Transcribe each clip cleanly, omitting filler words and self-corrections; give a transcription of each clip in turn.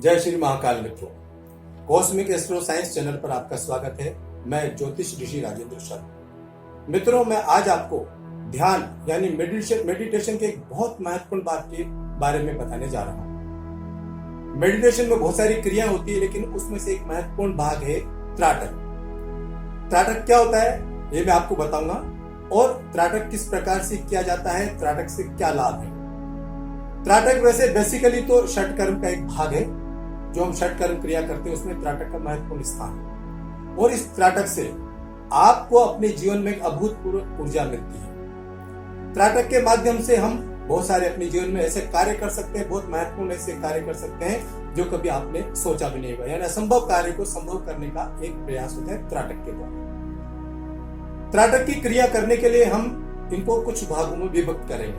जय श्री महाकाल मित्रों, cosmic astro science channel पर आपका स्वागत है। मैं ज्योतिष ऋषि राजेंद्र शर्मा। मित्रों, मैं आज आपको ध्यान यानी मेडिटेशन के एक बहुत महत्वपूर्ण बात के बारे में बताने जा रहा हूँ। मेडिटेशन में बहुत सारी क्रिया होती है, लेकिन उसमें से एक महत्वपूर्ण भाग है त्राटक। त्राटक क्या होता है ये मैं आपको बताऊंगा, और त्राटक किस प्रकार से किया जाता है, त्राटक से क्या लाभ है। त्राटक वैसे बेसिकली तो षटकर्म का एक भाग है। जो हम षटकर्म क्रिया करते हैं उसमें त्राटक का महत्वपूर्ण स्थान है, और इस त्राटक से आपको अपने जीवन में एक अभूतपूर्व ऊर्जा मिलती है। त्राटक के माध्यम से हम बहुत सारे अपने जीवन में ऐसे कार्य कर सकते हैं, बहुत महत्वपूर्ण ऐसे कार्य कर सकते हैं जो कभी आपने सोचा भी नहीं होगा। यानी असंभव कार्य को संभव करने का एक प्रयास होता है त्राटक के द्वारा। त्राटक की क्रिया करने के लिए हम इनको कुछ भागों में विभक्त करेंगे।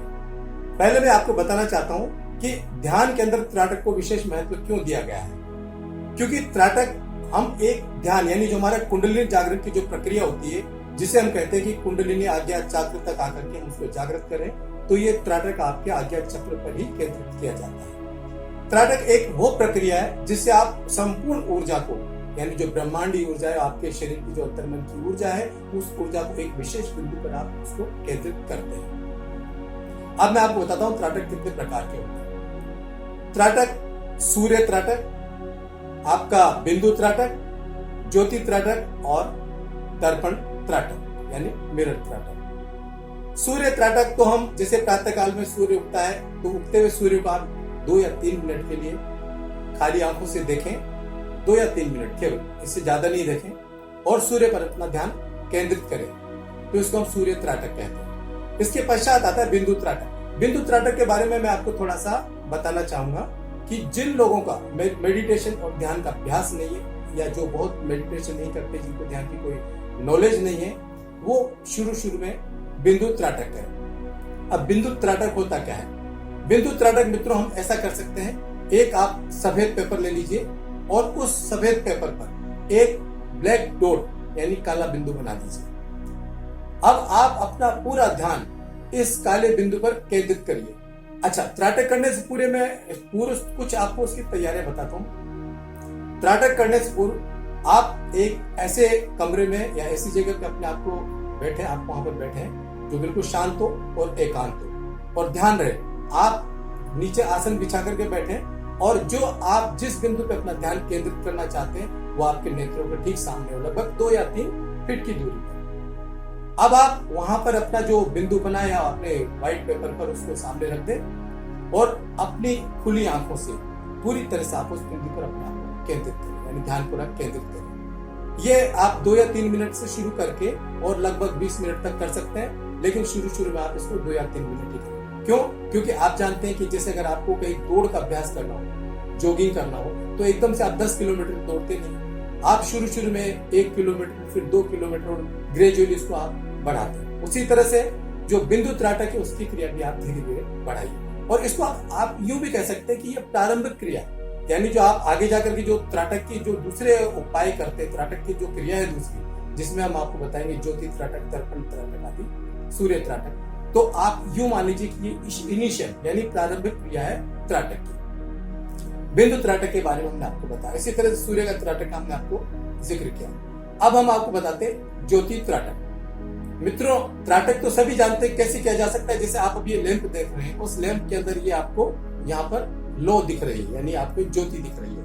पहले मैं आपको बताना चाहता हूं कि ध्यान के अंदर त्राटक को विशेष महत्व क्यों दिया गया है। क्योंकि त्राटक हम एक ध्यान यानी जो हमारा कुंडलिनी जागरण की जो प्रक्रिया होती है, जिसे हम कहते हैं कि कुंडलिनी आज्ञा चक्र तक आकर के हम उसको जागृत करें, तो ये त्राटक आपके आज्ञा चक्र पर ही केंद्रित किया जाता है। त्राटक एक वो प्रक्रिया है जिससे आप संपूर्ण ऊर्जा को, यानी जो ब्रह्मांडी ऊर्जा है, आपके शरीर की जो अंतर्मन की ऊर्जा है, उस ऊर्जा को एक विशेष बिंदु पर आप उसको केंद्रित करते हैं। अब मैं आपको बताता हूं त्राटक कितने प्रकार के होते हैं। त्राटक, सूर्य त्राटक, आपका बिंदु त्राटक, ज्योति त्राटक और दर्पण त्राटक यानी मिरर त्राटक। सूर्य त्राटक तो हम जैसे प्रातः काल में सूर्य उगता है, तो उगते हुए सूर्य को आप 2 या 3 मिनट के लिए खाली आंखों से देखें, 2 या 3 मिनट केवल, इससे ज्यादा नहीं देखें, और सूर्य पर अपना ध्यान केंद्रित करें, तो इसको हम सूर्य त्राटक कहते हैं। इसके पश्चात आता है बिंदु त्राटक। बिंदु त्राटक के बारे में मैं आपको थोड़ा सा बताना चाहूंगा कि जिन लोगों का मेडिटेशन और ध्यान का अभ्यास नहीं है, या जो बहुत मेडिटेशन नहीं करते, जिनको ध्यान की कोई नॉलेज नहीं है, वो शुरू में बिंदु त्राटक करें। अब बिंदु त्राटक होता क्या है? बिंदु त्राटक मित्रों हम ऐसा कर सकते हैं, एक आप सफेद पेपर ले लीजिए और उस सफेद पेपर पर एक ब्लैक डॉट यानी काला बिंदु बना दीजिए। अब आप अपना पूरा ध्यान इस काले बिंदु पर केंद्रित करिए। अच्छा, त्राटक करने से पूर्व कुछ आपको उसकी तैयारियां बताता हूं। त्राटक करने से पूर्व आप एक ऐसे कमरे में या ऐसी जगह पे अपने आप को बैठे, आप वहां पर बैठे हैं जो बिल्कुल शांत हो और एकांत हो, और ध्यान रहे आप नीचे आसन बिछा करके बैठे, और जो आप जिस बिंदु पे अपना ध्यान केंद्रित करना चाहते हैं वो आपके नेत्रों के ठीक सामने हो, लगभग 2 या 3 फीट की दूरी पर। अब आप वहां पर अपना जो बिंदु बनाया अपने व्हाइट पेपर पर उसको सामने रख दें, और अपनी खुली आंखों से पूरी तरह से आप उस बिंदु पर अपने आप को केंद्रित करें, यानी ध्यान पूरा केंद्रित करें। ये आप 2 या 3 मिनट से शुरू करके और लगभग 20 मिनट तक कर सकते हैं, लेकिन शुरू में आप इसको 2 या 3 मिनट ही करें। क्यों? क्योंकि आप जानते हैं कि जैसे अगर आपको कहीं दौड़ का अभ्यास करना हो, जॉगिंग करना हो, तो एकदम से आप 10 किलोमीटर दौड़ते नहीं। आप शुरू में 1 किलोमीटर, फिर 2 किलोमीटर, और ग्रेजुअली इसको आप बढ़ाते हैं। उसी तरह से जो बिंदु त्राटक है उसकी क्रिया भी आप धीरे धीरे बढ़ाइए, और इसको आप यूं भी कह सकते हैं कि ये प्रारंभिक क्रिया, यानी जो आप आगे जाकर की जो त्राटक की जो दूसरे उपाय करते हैं, त्राटक की जो क्रिया है दूसरी, जिसमें हम आपको बताएंगे ज्योति त्राटक, दर्पण त्राटक आदि, सूर्य त्राटक, तो आप यूं मान लीजिए कि ये इनिशियल यानी प्रारंभिक क्रिया है त्राटक की। बिंदु त्राटक के बारे में हमने आपको बताया, इसी तरह से सूर्य का त्राटक हमने आपको जिक्र किया। अब हम आपको बताते हैं ज्योति त्राटक। मित्रों, त्राटक तो सभी जानते हैं कैसे किया जा सकता है। जैसे आप अभी ये लैंप देख रहे हैं, उस लैंप के अंदर ये आपको यहाँ पर लो दिख रही है, यानी आपको ज्योति दिख रही है।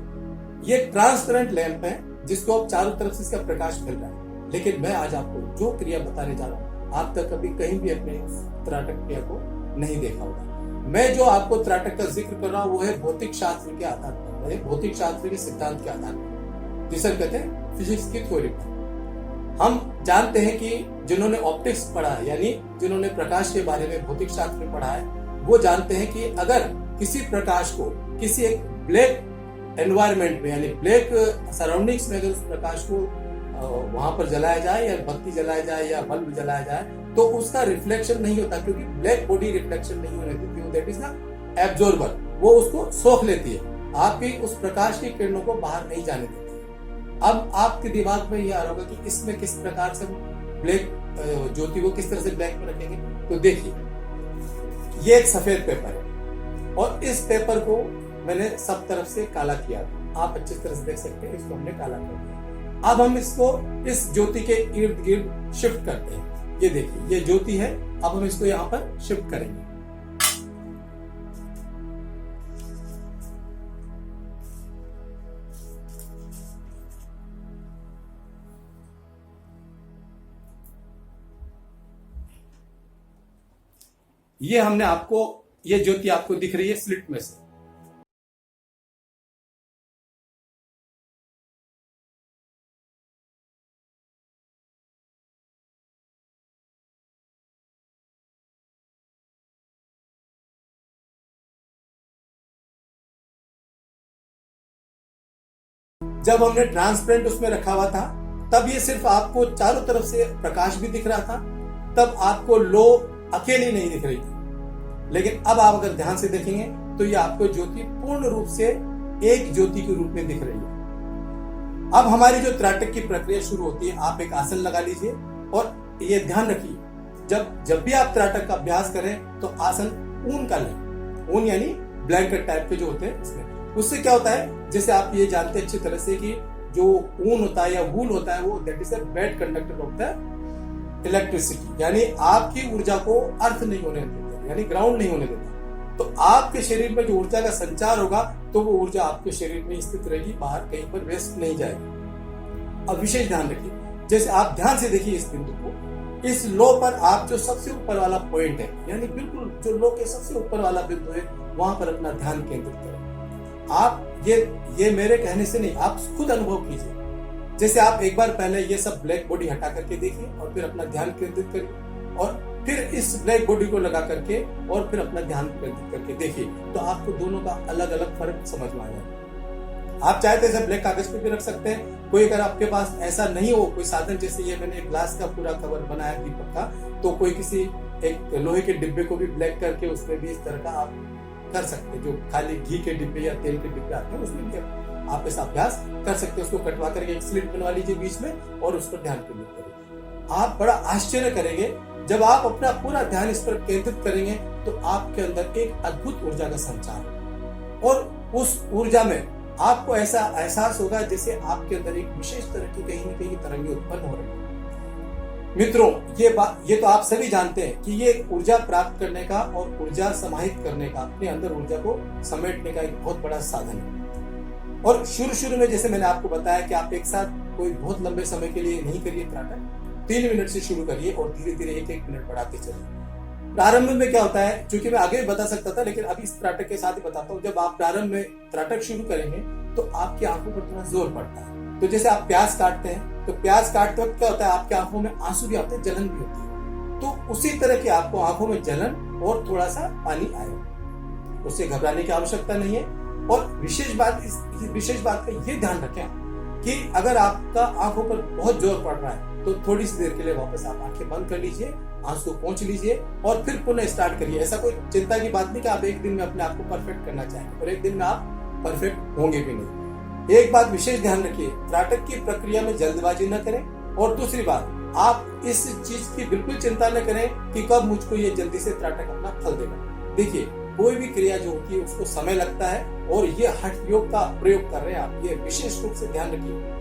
ये ट्रांसपेरेंट लैंप है जिसको आप चारों तरफ से इसका प्रकाश मिल रहा है। लेकिन मैं आज आपको जो क्रिया बताने जा रहा हूँ, आप तक कभी कहीं भी अपने त्राटक क्रिया को नहीं देखा होगा। मैं जो आपको त्राटक का जिक्र कर रहा हूँ वो है भौतिक शास्त्र के आधार पर, भौतिक शास्त्र के सिद्धांत के आधार पर, जिसे कहते हैं फिजिक्स की थ्योरी पर। हम जानते हैं कि जिन्होंने ऑप्टिक्स पढ़ा है, यानी जिन्होंने प्रकाश के बारे में भौतिक शास्त्र में पढ़ा है, वो जानते हैं कि अगर किसी प्रकाश को किसी एक ब्लैक एनवायरनमेंट में, यानी ब्लैक सराउंडिंग्स में अगर उस प्रकाश को वहां पर जलाया जाए, या बत्ती जलाया जाए, या बल्ब जलाया जाए, तो उसका रिफ्लेक्शन नहीं होता, क्योंकि ब्लैक बॉडी रिफ्लेक्शन नहीं होने देती, दैट इज ना एब्जॉर्बर, वो उसको सोख लेती है, आपकी उस प्रकाश की किरणों को बाहर नहीं जाने देती। अब आपके दिमाग में यह आ रहा होगा कि इसमें किस प्रकार से ब्लैक ज्योति को किस तरह से ब्लैक में रखेंगे। तो देखिए, ये एक सफेद पेपर है, और इस पेपर को मैंने सब तरफ से काला किया था, आप अच्छी तरह से देख सकते हैं, इसको हमने काला कर दिया। अब हम इसको इस ज्योति के इर्द गिर्द शिफ्ट करते हैं। ये देखिए, ये ज्योति है, अब हम इसको यहाँ पर शिफ्ट करेंगे। ये हमने आपको, ये ज्योति आपको दिख रही है स्लिट में से। जब हमने ट्रांसपेरेंट उसमें रखा हुआ था, तब ये सिर्फ आपको चारों तरफ से प्रकाश भी दिख रहा था, तब आपको लो अकेली नहीं दिख रही थी। लेकिन अब आप अगर ध्यान से देखेंगे तो ये आपको ज्योति पूर्ण रूप से एक ज्योति के रूप में दिख रही है। अब हमारी जो त्राटक की प्रक्रिया शुरू होती है, आप एक आसन लगा लीजिए और ये ध्यान रखिए, जब भी आप त्राटक का अभ्यास करें तो आसन ऊन का लें। ऊन यानी ब्लैंकेट टाइप के जो होते हैं उसमें। उससे क्या होता है, जैसे आप ये जानते हैं अच्छी तरह से कि जो ऊन होता है या वूल होता है, वो that is a bad conductor of the electricity, यानी आपकी ऊर्जा को अर्थ नहीं होने देता, यानी ग्राउंड नहीं होने देता। तो आपके शरीर में जो ऊर्जा का संचार होगा, तो वो ऊर्जा आपके शरीर में स्थित रहेगी, बाहर कहीं पर वेस्ट नहीं जाएगी। अब विशेष ध्यान रखिए, जैसे आप ध्यान से देखिए इस बिंदु को, इस लो पर आप जो सबसे ऊपर वाला पॉइंट है, यानी बिल्कुल जो लो के सबसे ऊपर वाला बिंदु है, वहां पर अपना ध्यान केंद्रित करें। आप ये मेरे कहने से नहीं, आप खुद अनुभव कीजिए। जैसे आप एक बार पहले ये सब ब्लैक बॉडी हटा करके देखिए और फिर अपना ध्यान केंद्रित करिए, और फिर इस ब्लैक बॉडी को लगा करके और फिर अपना ध्यान केंद्रित करके देखिए, तो आपको दोनों का अलग अलग फर्क समझ में आ जाएगा। आप चाहे तो इसे ब्लैक कागज पे भी रख सकते हैं। कोई अगर आपके पास ऐसा नहीं हो कोई साधन, जैसे ये मैंने ग्लास का पूरा कवर बनाया दीपक का, तो कोई किसी एक लोहे के डिब्बे को भी ब्लैक करके उसमें भी इस तरह का आप कर सकते हैं। जो खाली घी के डिब्बे या तेल के डिब्बे आते हैं, उसमें भी आप ऐसा अभ्यास कर सकते हैं। उसको कटवा करके एक स्लिट बनवा लीजिए बीच में और उस पर ध्यान केंद्रित करिए। आप बड़ा आश्चर्य करेंगे, जब आप अपना पूरा ध्यान इस पर केंद्रित करेंगे तो आपके अंदर एक अद्भुत ऊर्जा का संचार, और उस ऊर्जा में आपको ऐसा एहसास होगा जैसे आपके अंदर एक विशेष तरह की कहीं न कहीं तरंगें उत्पन्न हो रही है। मित्रों, ये तो आप सभी जानते हैं कि ये ऊर्जा प्राप्त करने का और ऊर्जा समाहित करने का, अपने अंदर ऊर्जा को समेटने का एक बहुत बड़ा साधन है। और शुरू में जैसे मैंने आपको बताया कि आप एक साथ कोई बहुत लंबे समय के लिए नहीं करिए त्राटक, 3 मिनट से शुरू करिए और धीरे धीरे 1-1 मिनट बढ़ाते चलिए। प्रारंभ में क्या होता है, क्योंकि मैं आगे भी बता सकता था, लेकिन अभी इस त्राटक के साथ ही बताता हूँ। जब आप प्रारंभ में त्राटक शुरू करेंगे तो आपकी आंखों पर थोड़ा जोर पड़ता है। तो जैसे आप प्याज काटते हैं, तो प्याज काटते वक्त क्या होता है, आपकी आंखों में आंसू भी आते हैं, जलन भी होती है। तो उसी तरह की आपको आंखों में जलन और थोड़ा सा पानी आएगा, उससे घबराने की आवश्यकता नहीं है। और विशेष बात का ये ध्यान रखें कि अगर आपका आंखों पर बहुत जोर पड़ रहा है तो थोड़ी सी देर के लिए वापस आप आंखें बंद कर लीजिए, आंसू पोंछ लीजिए और फिर पुनः स्टार्ट करिए। ऐसा कोई चिंता की बात नहीं कि आप एक दिन में अपने आप को परफेक्ट करना चाहेंगे और एक दिन में आप परफेक्ट होंगे भी नहीं। एक बात विशेष ध्यान रखिए, त्राटक की प्रक्रिया में जल्दबाजी न करें, और दूसरी बात, आप इस चीज की बिल्कुल चिंता न करें कि कब मुझको ये जल्दी से त्राटक अपना फल देगा। देखिए, कोई भी क्रिया जो होती है उसको समय लगता है, और ये हठ योग का प्रयोग कर रहे हैं आप, ये विशेष रूप से ध्यान रखिए।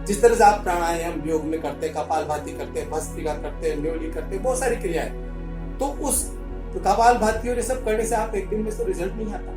जिस तरह से आप प्राणायाम योग में करते हैं, कपालभाति करते हैं, भस्त्रिका करते हैं, न्योली करते हैं, बहुत सारी क्रियाएं, तो उस कपालभाति और ये सब करने से आप एक दिन में तो रिजल्ट नहीं आता,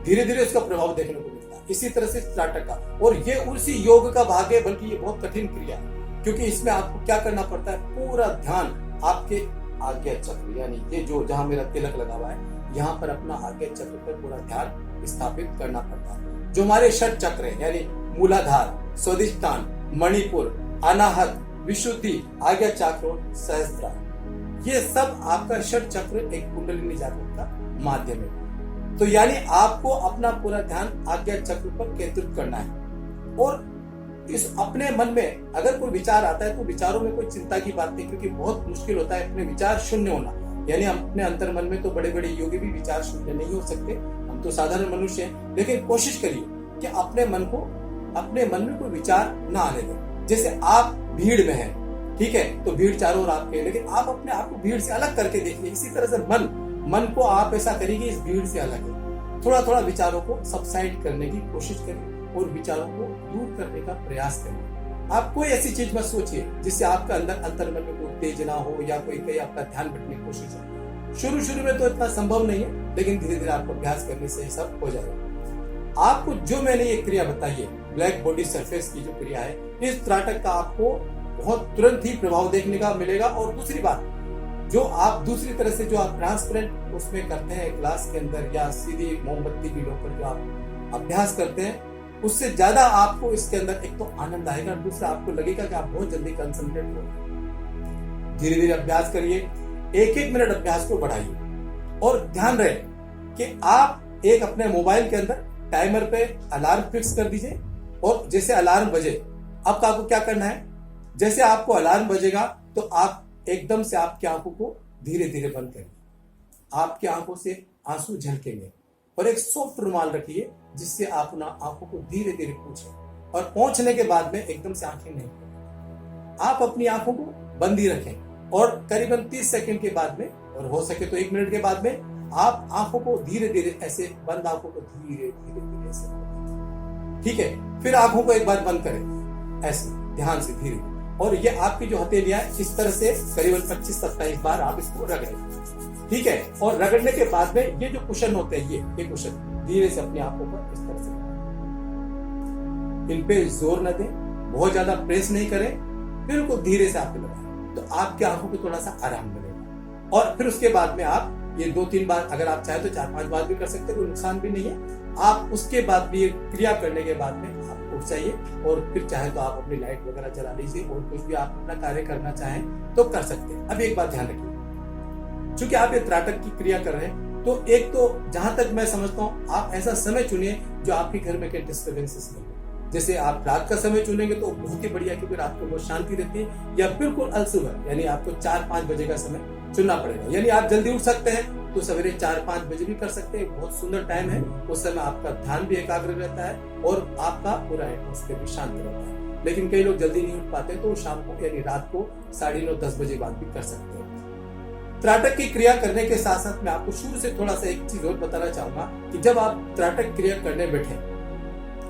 धीरे धीरे उसका प्रभाव देखने को मिलता है। इसी तरह से त्राटक का, और ये उसी योग का भाग है, बल्कि ये बहुत कठिन क्रिया है, क्योंकि इसमें आपको क्या करना पड़ता है, पूरा ध्यान आपके आज्ञा चक्र, यानी ये जो जहां मेरा तिलक लगा हुआ है, यहाँ पर अपना आज्ञा चक्र पर पूरा ध्यान स्थापित करना पड़ता है। जो हमारे षट चक्र है, यानी मूलाधार, स्वादिष्ठान, मणिपुर, अनाहत, विशुद्धि, आज्ञा चक्र और सहस्त्रार, ये सब आपका षट चक्र एक कुंडलिनी जागृत का माध्यम है। तो यानी आपको अपना पूरा ध्यान आज्ञा चक्र पर केंद्रित करना है, और इस अपने मन में अगर कोई विचार आता है तो विचारों में कोई चिंता की बात नहीं, क्योंकि बहुत मुश्किल होता है अपने विचार शून्य होना। यानी अपने अंतर मन में तो बड़े बड़े योगी भी विचार शून्य नहीं हो सकते, हम तो साधारण मनुष्य हैं। लेकिन कोशिश करिए कि अपने मन में कोई विचार ना आने दें। जैसे आप भीड़ में हैं, ठीक है, तो भीड़ चारों ओर आपके, लेकिन आप अपने आप को भीड़ से अलग करके देखिए। इसी तरह से मन को आप ऐसा करिए इस भीड़ से अलग है, थोड़ा थोड़ा विचारों को सबसाइड करने की कोशिश करें और विचारों को दूर करने का प्रयास करें। आप कोई ऐसी चीज मत सोचिए जिससे आपका अंतर्मन में कोई उत्तेजना हो या कोई कहीं आपका ध्यान भटकने की कोशिश हो। शुरू में तो इतना संभव नहीं है, लेकिन धीरे धीरे आपको अभ्यास करने से सब हो जाएगा। आपको जो मैंने ये क्रिया बताई है, ब्लैक बॉडी सरफेस की जो क्रिया है, इस त्राटक का आपको बहुत तुरंत ही प्रभाव देखने का मिलेगा। और दूसरी बात, जो आप दूसरी तरह से जो आप ट्रांसपेरेंट उसमें करते हैं ग्लास के अंदर या सीधी मोमबत्ती की लो पर जो आप अभ्यास करते हैं, उससे ज्यादा आपको इसके अंदर एक तो आनंद आएगा, दूसरा आपको लगेगा कि आप बहुत जल्दी कंसंट्रेट हो। धीरे धीरे अभ्यास करिए, एक एक मिनट अभ्यास को बढ़ाइए और ध्यान रहे कि आप एक अपने मोबाइल के अंदर टाइमर पे अलार्म फिक्स कर दीजिए और जैसे अलार्म बजे अब आपको क्या करना है, जैसे आपको अलार्म बजेगा तो आप एकदम से आपकी आंखों को धीरे धीरे बंद करिए। आपकी आंखों से आंसू झलकेंगे और एक सॉफ्ट रुमाल रखिए जिससे आप अपना आंखों को धीरे धीरे पोंछें और पोंछने के बाद में एकदम से आंखें नहीं खोलें। आप अपनी आंखों को बंद ही रखें और करीबन 30 सेकंड के बाद में, और हो सके तो 1 मिनट के बाद में, आप आंखों को धीरे धीरे ऐसे बंद आंखों को धीरे धीरे धीरे ऐसे, ठीक है। फिर आंखों को एक बार बंद करें ऐसे ध्यान से धीरे, और ये आपकी जो हथेलियां इस तरह से करीबन 25-27 बार आप इसको रगड़ें, ठीक है। और रगड़ने के बाद में ये जो कुशन होते हैं, ये कुशन धीरे से अपनी आंखों पर इस तरह से, इन पे जोर न दें, बहुत ज्यादा प्रेस नहीं करें, बिल्कुल धीरे से आप लगाएं, तो आपकी आंखों को थोड़ा सा आराम मिलेगा। और फिर उसके बाद में आप ये 2-3 बार, अगर आप चाहे तो 4-5 बार भी कर सकते हैं, कोई नुकसान भी नहीं है। आप उसके बाद भी ये क्रिया करने के बाद में आप उठ जाइए और फिर चाहे तो आप अपनी लाइट वगैरह चला लीजिए और कुछ भी आप अपना कार्य करना चाहें तो कर सकते हैं। अब एक बात ध्यान रखिए, चूंकि आप ये त्राटक की क्रिया कर रहे हैं, तो एक तो जहां तक मैं समझता हूँ आप ऐसा समय चुनिए जो आपके घर में कोई डिस्टर्बेंसेस नहीं हो। जैसे आप रात का समय चुनेंगे तो बहुत ही बढ़िया, क्योंकि रात को बहुत शांति रहती है। या बिल्कुल अलसुबह, यानी आपको 4-5 बजे का समय चुनना पड़ेगा। यानी आप जल्दी उठ सकते हैं तो सवेरे 4-5 बजे भी कर सकते हैं, बहुत सुंदर टाइम है। उस समय आपका ध्यान भी एकाग्र रहता है और आपका पूरा एटमॉस्फेयर भी शांत रहता है। लेकिन कई लोग जल्दी नहीं उठ पाते तो शाम को यानी रात को 9:30-10 बजे बाद भी कर सकते हैं। त्राटक की क्रिया करने के साथ साथ मैं आपको शुरू से थोड़ा सा एक चीज और बताना चाहूंगा कि जब आप त्राटक क्रिया करने बैठे,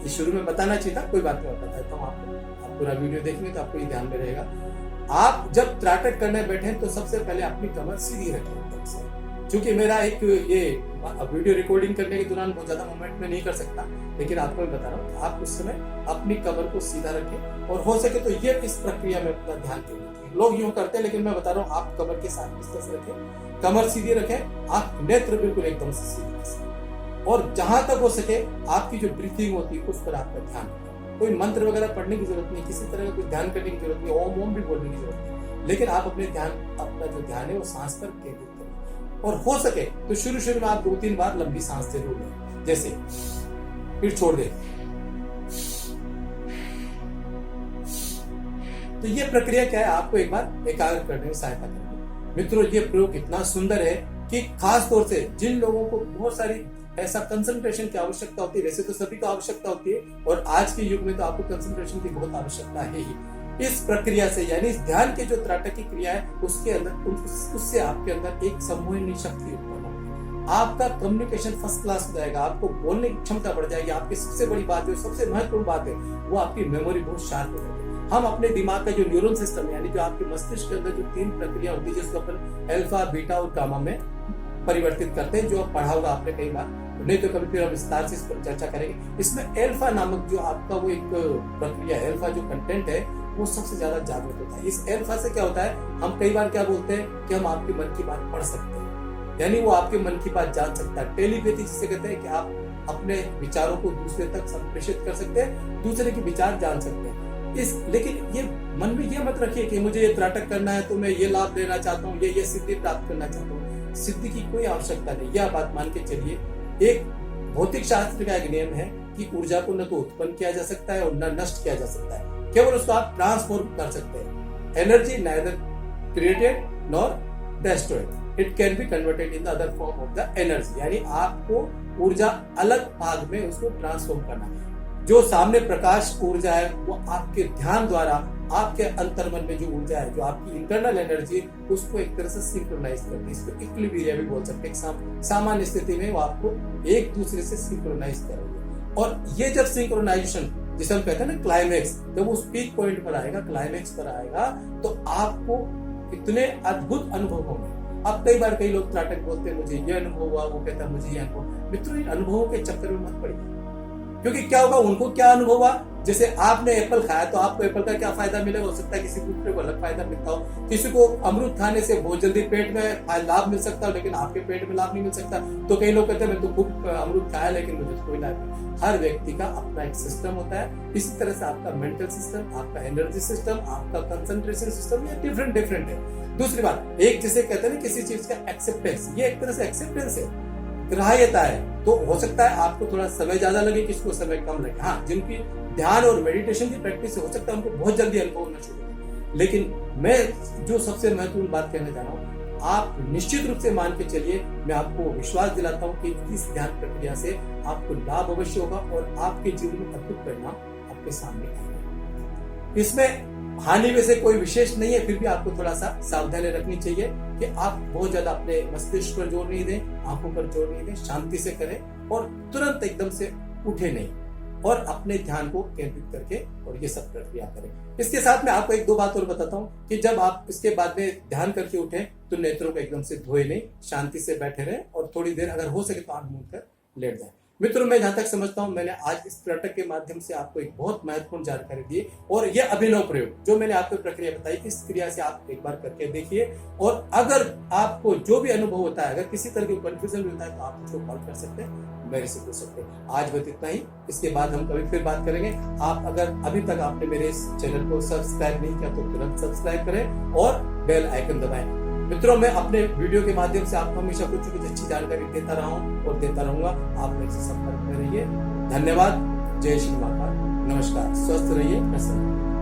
ये शुरू में बताना चाहिए था, कोई बात नहीं, मैं बताता हूँ आपको। आप पूरा वीडियो देखेंगे तो आपको ये ध्यान में रहेगा। आप जब त्राटक करने बैठे तो सबसे पहले अपनी कमर सीधी रखें एकदम से। क्योंकि मेरा एक ये वीडियो रिकॉर्डिंग करने के दौरान बहुत ज्यादा मूवमेंट में नहीं कर सकता, लेकिन आपको मैं बता रहा हूँ आप उस समय अपनी कमर को सीधा रखें और हो सके तो ये इस प्रक्रिया में अपना ध्यान दें। लोग यूं करते हैं, लेकिन मैं बता रहा हूँ आप कमर के साथ इस तरह से रखें, कमर सीधी रखें, आप नेत्र बिल्कुल एकदम से सीधे, और जहां तक हो सके आपकी जो ब्रीथिंग होती है उस पर आपका ध्यान रखें। कोई मंत्र वगैरह पढ़ने की जरूरत नहीं, किसी तरह का कोई ध्यान करने की जरूरत नहीं, ओम भी बोलने की जरूरत नहीं, लेकिन आप अपना जो ध्यान है वो सांस पर केंद्रित करें। और हो सके तो शुरू में आप 2-3 बार लंबी सांस जरूर लें, जैसे फिर छोड़ दें। तो ये प्रक्रिया क्या है, आपको एक बार एकाग्र करने में सहायता करेगी। मित्रों, ये प्रयोग इतना सुंदर है कि खास तौर से जिन लोगों को बहुत सारी ऐसा कंसंट्रेशन की आवश्यकता होती है, वैसे तो सभी को आवश्यकता होती है और आज के युग में तो आपको कंसंट्रेशन की बहुत आवश्यकता है ही। इस प्रक्रिया से यानी इस ध्यान के जो त्राटक की क्रिया है उसके अंदर उससे आपके अंदर एक सम्मोहनी शक्ति उत्पन्न होगी। आपका कम्युनिकेशन फर्स्ट क्लास हो जाएगा, आपको बोलने की क्षमता बढ़ जाएगी। आपकी सबसे बड़ी बात जो सबसे महत्वपूर्ण बात है वो आपकी मेमोरी बहुत शार्प हो जाएगी। हम अपने दिमाग का जो न्यूरल सिस्टम यानी जो आपके मस्तिष्क के अंदर जो 3 प्रक्रिया होती है जिसको अपन अल्फा, बीटा और गामा में परिवर्तित करते हैं, जो पढ़ा होगा आपने कई बार, नहीं तो कभी फिर हम विस्तार से इस पर चर्चा करेंगे। इसमें अल्फा नामक जो आपका वो एक प्रक्रिया, अल्फा जो कंटेंट है वो सबसे ज्यादा जागृत होता है। इस अल्फा से क्या होता है, हम कई बार क्या बोलते हैं कि हम आपके मन की बात पढ़ सकते हैं, यानी वो आपके मन की बात जान सकता है। टेलीपैथी जिसे कहते हैं कि आप अपने विचारों को दूसरे तक संप्रेषित कर सकते हैं, दूसरे के विचार जान सकते हैं। लेकिन ये मन में ये मत रखिए कि मुझे ये त्राटक करना है तो मैं ये लाभ लेना चाहता हूँ, ये सिद्धि प्राप्त करना चाहता हूँ। सिद्धि की कोई आवश्यकता नहीं, यह बात मान के चलिए। एक भौतिक शास्त्र का एक नियम है कि ऊर्जा को न तो उत्पन्न किया जा सकता है और न नष्ट किया जा सकता है, केवल उसको आप ट्रांसफॉर्म कर सकते हैं। Energy neither created nor destroyed, it can be converted in the other form of the energy। यानी आपको ऊर्जा अलग भाग में उसको ट्रांसफॉर्म करना है। जो सामने प्रकाश ऊर्जा है वो आपके ध्यान द्वारा आपके अंतर्मन में जो ऊर्जा है, जो आपकी इंटरनल एनर्जी, उसको एक तरह से सिंक्रोनाइज करती है। इसको इक्विलिब्रियम भी बोल सकते हैं। सामान्य स्थिति में वो आपको एक दूसरे से सिंक्रोनाइज करेंगे। और ये जब सिंक्रोनाइजेशन, जिसे हम कहते हैं ना क्लाइमेक्स, जब उस पीक पॉइंट पर आएगा, क्लाइमेक्स पर आएगा, तो आपको इतने अद्भुत अनुभव होंगे। अब कई बार कई लोग त्राटक बोलते हैं मुझे ये अनुभव हुआ, वो कहता है मुझे ये अनुभव। मित्रों, इन अनुभवों के चक्कर में मत पड़िए, क्योंकि क्या होगा, उनको क्या अनुभव हुआ। जैसे आपने एप्पल खाया तो आपको एप्पल का क्या फायदा मिलेगा, हो सकता है किसी दूसरे को अलग फायदा मिलता हो। किसी को अमरूद खाने से बहुत जल्दी पेट में लाभ मिल सकता है, लेकिन आपके पेट में लाभ नहीं मिल सकता। तो कई लोग कहते हैं मैं तो खूब अमरूद खाया लेकिन मुझे कोई लाभ नहीं। हर व्यक्ति का अपना एक सिस्टम होता है। इसी तरह से आपका मेंटल सिस्टम, आपका एनर्जी सिस्टम, आपका कंसंट्रेशन सिस्टम, ये डिफरेंट है। दूसरी बात, एक जिसे कहते हैं ना किसी चीज का एक्सेप्टेंस, ये एक तरह से एक्सेप्टेंस है, ग्राह्यता है। तो हो सकता है आपको थोड़ा समय ज्यादा लगे, किसी को समय कम लगे। हाँ, जिनकी ध्यान और मेडिटेशन की प्रैक्टिस हो सकता है उनको बहुत जल्दी अनुभव होना शुरू हो। लेकिन मैं जो सबसे महत्वपूर्ण बात कहना चाह रहा हूँ, आप निश्चित रूप से मान के चलिए, मैं आपको विश्वास दिलाता हूँ कि इस ध्यान प्रक्रिया से आपको लाभ अवश्य होगा और आपके जीवन में अद्भुत परिणाम आपके सामने आएंगे। इसमें हानि वैसे कोई विशेष नहीं है, फिर भी आपको थोड़ा सा सावधानी रखनी चाहिए कि आप बहुत ज्यादा अपने मस्तिष्क पर जोर नहीं दें, आंखों पर जोर नहीं दें, शांति से करें और तुरंत एकदम से उठे नहीं, और अपने ध्यान को केंद्रित करके और ये सब प्रक्रिया करें। इसके साथ में आपको एक दो बात और बताता हूँ कि जब आप इसके बाद में ध्यान करके उठे तो नेत्रों को एकदम से धोए नहीं, शांति से बैठे रहें और थोड़ी देर अगर हो सके तो आंख मूंद कर लेट जाए। मित्रों, मैं जहां तक समझता हूं, मैंने आज इस त्राटक के माध्यम से आपको एक बहुत महत्वपूर्ण जानकारी दी, और यह अभिनव प्रयोग जो मैंने आपको प्रक्रिया बताई, इस क्रिया से आप एक बार करके देखिए। और अगर आपको जो भी अनुभव होता है, अगर किसी तरह की कंफ्यूजन होता है तो आप मुझको कॉल कर सकते हैं, मेरे से पूछ सकते हैं। आज बस इतना ही, इसके बाद हम कभी फिर बात करेंगे। आप अगर अभी तक आपने मेरे इस चैनल को सब्सक्राइब नहीं किया तो तुरंत सब्सक्राइब करें और बेल आइकन दबाएं। मित्रों, मैं अपने वीडियो के माध्यम से आपको हमेशा कुछ अच्छी जानकारी देता रहा हूं और देता रहूंगा। आप मेरे से संपर्क में रहिए। धन्यवाद। जय श्री महाकाल। नमस्कार। स्वस्थ रहिए, प्रसन्न रहिए।